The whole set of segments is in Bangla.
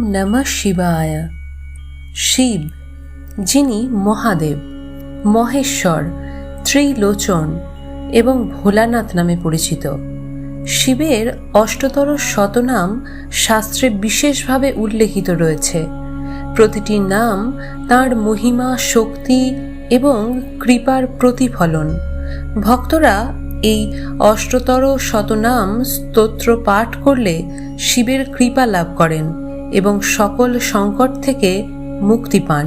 নমঃ শিবায়। শিব, যিনি মহাদেব, মহেশ্বর, ত্রিলোচন এবং ভোলানাথ নামে পরিচিত। শিবের অষ্টতর শতনাম শাস্ত্রে বিশেষভাবে উল্লেখিত রয়েছে। প্রতিটি নাম তাঁর মহিমা, শক্তি এবং কৃপার প্রতিফলন। ভক্তরা এই অষ্টতর শতনাম স্তোত্র পাঠ করলে শিবের কৃপা লাভ করেন এবং সকল সংকট থেকে মুক্তি পান।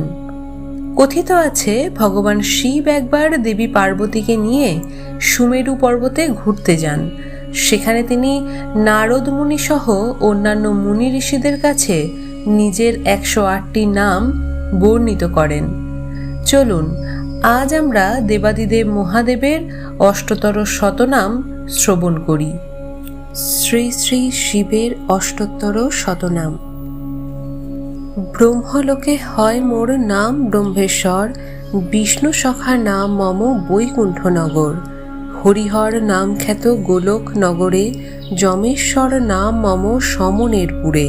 কথিত আছে, ভগবান শিব একবার দেবী পার্বতীকে নিয়ে সুমেরু পর্বতে ঘুরতে যান। সেখানে তিনি নারদ মুনি সহ অন্যান্য মুনি ঋষিদের কাছে নিজের 108টি নাম বর্ণিত করেন। চলুন আজ আমরা দেবাদিদেব মহাদেবের অষ্টতর শতনাম শ্রবণ করি। শ্রী শ্রী শিবের অষ্টতর শতনাম। ব্রহ্মলোকে হয় মোর নাম ব্রহ্মেশ্বর, বিষ্ণু সখা নাম মম বৈকুণ্ঠনগর। হরিহর নাম খ্যাত গোলক নগরে, যমেশ্বর নাম মম সমনেরপুরে।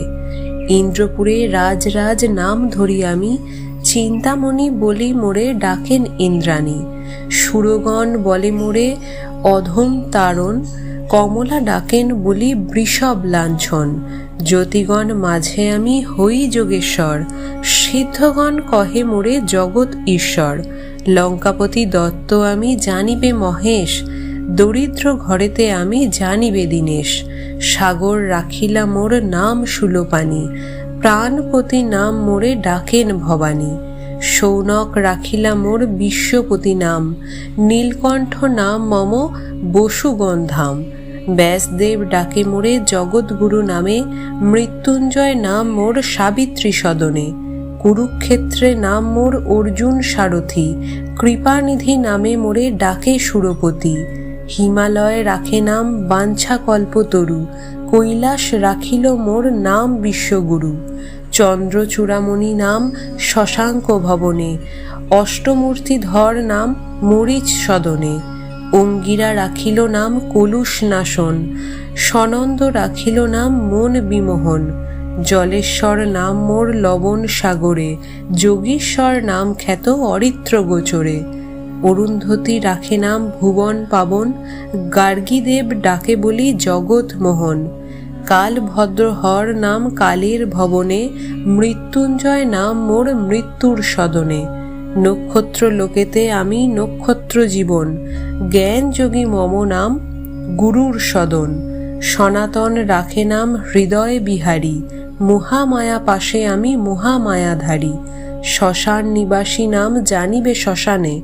ইন্দ্রপুরে রাজরাজ নাম ধরি আমি, চিন্তামণি বলি মোরে ডাকেন ইন্দ্রাণী। সুরগণ বলে মোরে অধম তারণ, কমলা ডাকেন বলি বৃষভ লাঞ্ছন। জ্যোতিগণ মাঝে আমি হই যোগেশ্বর, সিদ্ধগণ কহে মোরে জগৎ ঈশ্বর। লঙ্কাপতি দত্ত আমি জানিবে মহেশ, দরিদ্র ঘরেতে আমি জানিবে দীনেশ। সাগর রাখিলা মোর নাম সুলোপানি, প্রাণপতি নাম মোরে ডাকেন ভবানী। সৌনক রাখিলা মোর বিশ্বপতি নাম, নীলকণ্ঠ নাম মম বসুগন্ধাম। ব্যাসদেব ডাকে মোরে জগৎগুরু নামে, মৃত্যুঞ্জয় নাম মোর সাবিত্রী সদনে। কুরুক্ষেত্রে নাম মোর অর্জুন সারথি, কৃপানিধি নামে মোরে ডাকে সুরপতি। হিমালয় রাখে নাম বাঞ্ছা কল্পতরু, কৈলাস রাখিল মোর নাম বিশ্বগুরু। চন্দ্রচূড়ামণি নাম শশাঙ্ক ভবনে, অষ্টমূর্তিধর নাম মরিচ সদনে। অঙ্গিরা রাখিল নাম কলুষ নাশন, সনন্দ রাখিল নাম মন বিমোহন। জলেশ্বর নাম মোর লবণ সাগরে, যোগীশ্বর নাম খ্যাত অরিত্র গোচরে। অরুন্ধতী রাখে নাম ভুবন পাবন, গার্গীদেব ডাকে বলি জগৎ মোহন। কাল ভদ্রহর নাম কালের ভবনে, মৃত্যুঞ্জয় নাম মোর মৃত্যুর সদনে। নক্ষত্র লোকেতে আমি নক্ষত্র জীবন, জ্ঞান যোগী মম নাম গুরুর সদন। সনাতন রাখে নাম হৃদয় বিহারী, মহামায়া পাশে আমি মহামায়াধারী। শ্মশান নিবাসী নাম জানিবে শ্মশানে,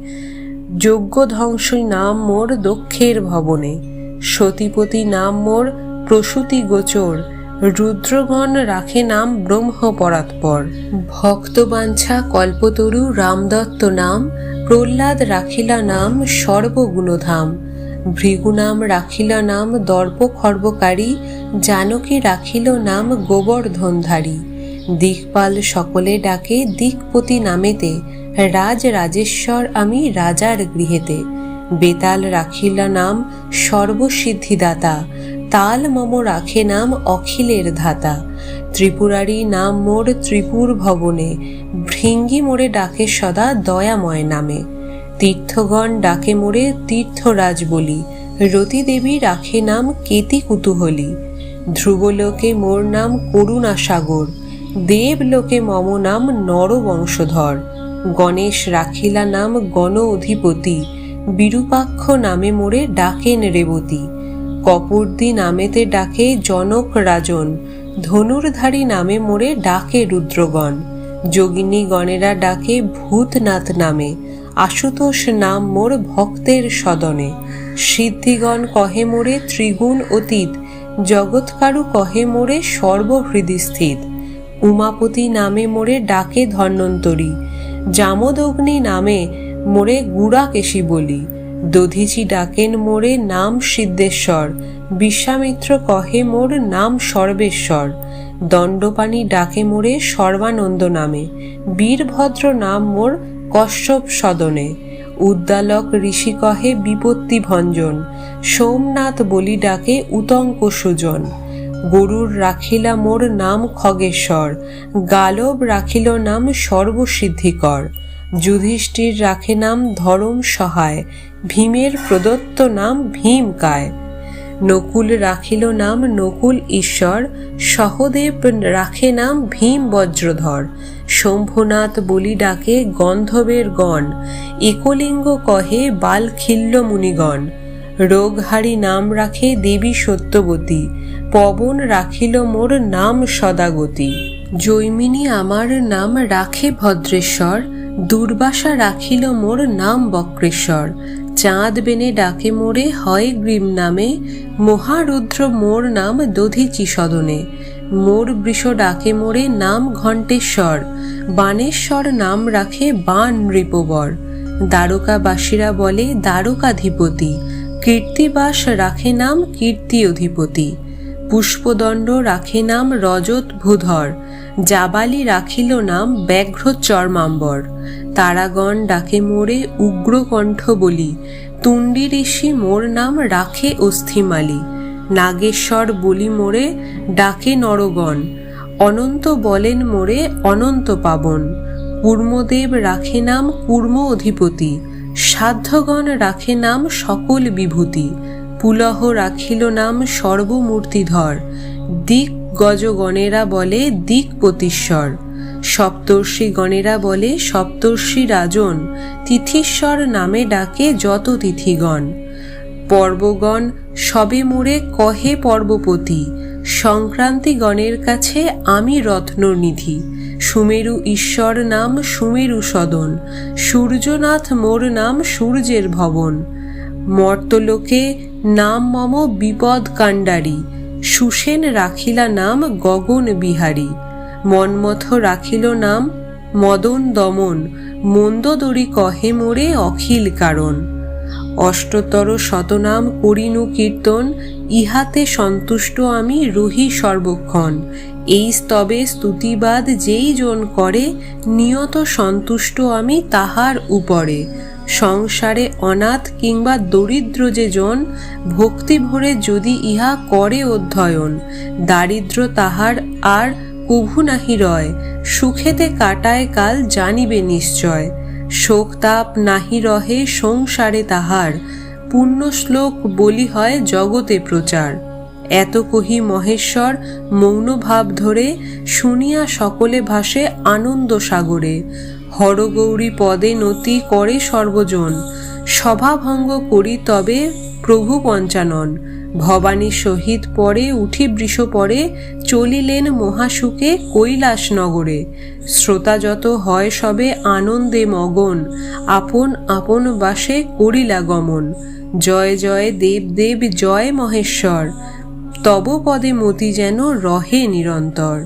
যজ্ঞ ধ্বংসী নাম মোর দক্ষের ভবনে। সতীপতি নাম মোর প্রসূতি গোচর, রুদ্রগণ রাখে নাম ব্রহ্ম পরাৎপর। ভক্তবাঞ্ছা কল্পতরু রামদত্ত নাম, প্রহ্লাদ রাখিলা নাম সর্বগুণধাম। ভৃগু নাম রাখিলা নাম দর্প খর্বকারী, জানকী রাখিল নাম গোবর্ধনধারী। দিকপাল সকলে ডাকে দিকপতি নামেতে, রাজ রাজেশ্বর আমি রাজার গৃহেতে। বেতাল রাখিলা নাম সর্বসিদ্ধিদাতা, তাল মম রাখে নাম অখিলের ধাতা। ত্রিপুরারি নাম মোর ত্রিপুর ভবনে, ভৃঙ্গি মোরে ডাকে সদা দয়াময় নামে। তীর্থগণ ডাকে মোরে তীর্থরাজ বলি, রতি দেবী রাখে নাম কেতি কুতূহলী। ধ্রুবলোকে মোর নাম করুণা সাগর, দেবলোকে মম নাম নরবংশধর। গণেশ রাখিলা নাম গণ অধিপতি, বিরূপাক্ষ নামে মোরে ডাকেন রেবতী। কপর্দি নামেতে ডাকে জনক রাজন, ধনুর্ধারী নামে মোরে ডাকে রুদ্রগণ। যোগিনী গণেরা ডাকে ভূতনাথ নামে, আশুতোষ নাম মোর ভক্তের সদনে। সিদ্ধিগণ কহে মোরে ত্রিগুণ অতীত, জগৎকারু কহে মোরে সর্বহৃদি স্থিত। উমাপতি নামে মোরে ডাকে ধন্বন্তরী, জামদগ্নি নামে মোরে গুড়াকেশী বলি। দধিচি ডাকেন মোরে নাম সিদ্ধেশ্বর, বিশ্বামিত্র কহে মোর নাম সর্বেশ্বর। দণ্ডপাণি ডাকে মোরে সর্বানন্দ নামে, বীরভদ্র নাম মোর কশ্যপ সদনে। উদ্দালক ঋষি কহে বিপত্তি ভঞ্জন, সোমনাথ বলি ডাকে উতঙ্ক সুজন। গরুর রাখিলা মোর নাম খগেশ্বর, গালব রাখিল নাম সর্বসিদ্ধিকর, যুধিষ্ঠির রাখে নাম ধরম সহায়, ভীমের প্রদত্ত নাম ভীমকায়, নকুল রাখিল নাম নকুল ঈশ্বর, সহদেব রাখে নাম ভীম বজ্রধর, শম্ভুনাথ বলি ডাকে গন্ধর্বের গণ, একলিঙ্গ কহে বালখিল্য মুনিগণ, রোগহারি নাম রাখে দেবী সত্যবতী, পবন রাখিল মোর নাম সদাগতি, জৈমিনী আমার নাম রাখে ভদ্রেশ্বর, দুর্বাসা রাখিল মোর নাম বক্রেশ্বর, চাঁদ বেনে ডাকে মোরে হয় গ্রীম নামে, মহারুদ্র মোর নাম দধিচি সদনে, মোর বৃষ ডাকে মোরে নাম ঘণ্টেশ্বর, বাণেশ্বর নাম রাখে বাণ নৃপবর, দ্বারকাবাসীরা বলে দ্বারকাধিপতি, কীর্তিবাস রাখে নাম কীর্তি অধিপতি, পুষ্পদণ্ড রাখে নাম রজত ভূধর, জাবালি রাখিল নাম ব্যাঘ্র চর্মাম্বর, তারাগণ ডাকে মোরে উগ্রকণ্ঠ বলি, তুণ্ডী ঋষি মোর নাম রাখে অস্থিমালি, নাগেশ্বর বলি মোরে ডাকে নরগণ, অনন্ত বলেন মোরে অনন্ত পাবন, কূর্মদেব রাখে নাম কূর্ম অধিপতি, সাধ্যগণ রাখে নাম সকল বিভূতি, পুলহ রাখিল নাম সর্বমূর্তিধর, দিক গজগণেরা বলে দিকপতীশ্বর, সপ্তর্ষি গণেরা বলে সপ্তর্ষি রাজন, তিথিশ্বর নামে ডাকে যত তিথিগণ, পর্বগণ সবে মোরে কহে পর্বপতি, সংক্রান্তি গণের কাছে আমি রত্ননিধি, সুমেরু ঈশ্বর নাম সুমেরু সদন, সূর্যনাথ মোর নাম সূর্যের ভবন, মর্তলোকে নাম মম বিপদ কাণ্ডারী, সুসেন রাখিলা নাম গগন বিহারী, মন্মথ রাখিল নাম মদন দমন, মন্দোদরী কহে মোরে অখিল কারণ, অষ্টতর শতনাম করিনু কীর্তন, ইহাতে সন্তুষ্ট আমি রহি সর্বক্ষণ, এই স্তবে স্তুতিবাদ যেই জন করে, নিয়ত সন্তুষ্ট আমি তাহার উপরে, সংসারে অনাথ কিংবা দরিদ্র যে জন, ভক্তি ভরে যদি ইহা করে অধ্যয়ন, দারিদ্র তাহার আর কভু নাহি রয়, সুখেতে কাটায় কাল জানিবে নিশ্চয়, শোক তাপ নাহি রহে সংসারে তাহার, পুণ্য শ্লোক বলি হয় জগতে প্রচার, এত কহি মহেশ্বর মৌন ভাব ধরে, শুনিয়া সকলে ভাসে আনন্দ সাগরে, হরগৌরী পদে নতি করে সর্বজন, সভাভঙ্গ করি তবে প্রভু পঞ্চানন, ভবানী সহিত পরে উঠি বৃষ পরে, চলিলেন মহাসুখে কৈলাস নগরে, শ্রোতা যত হয় সবে আনন্দে মগন, আপন আপন বাসে করিলা গমন, জয় জয় দেব দেব জয় মহেশ্বর, তব পদে মতি যেন রহে নিরন্তর।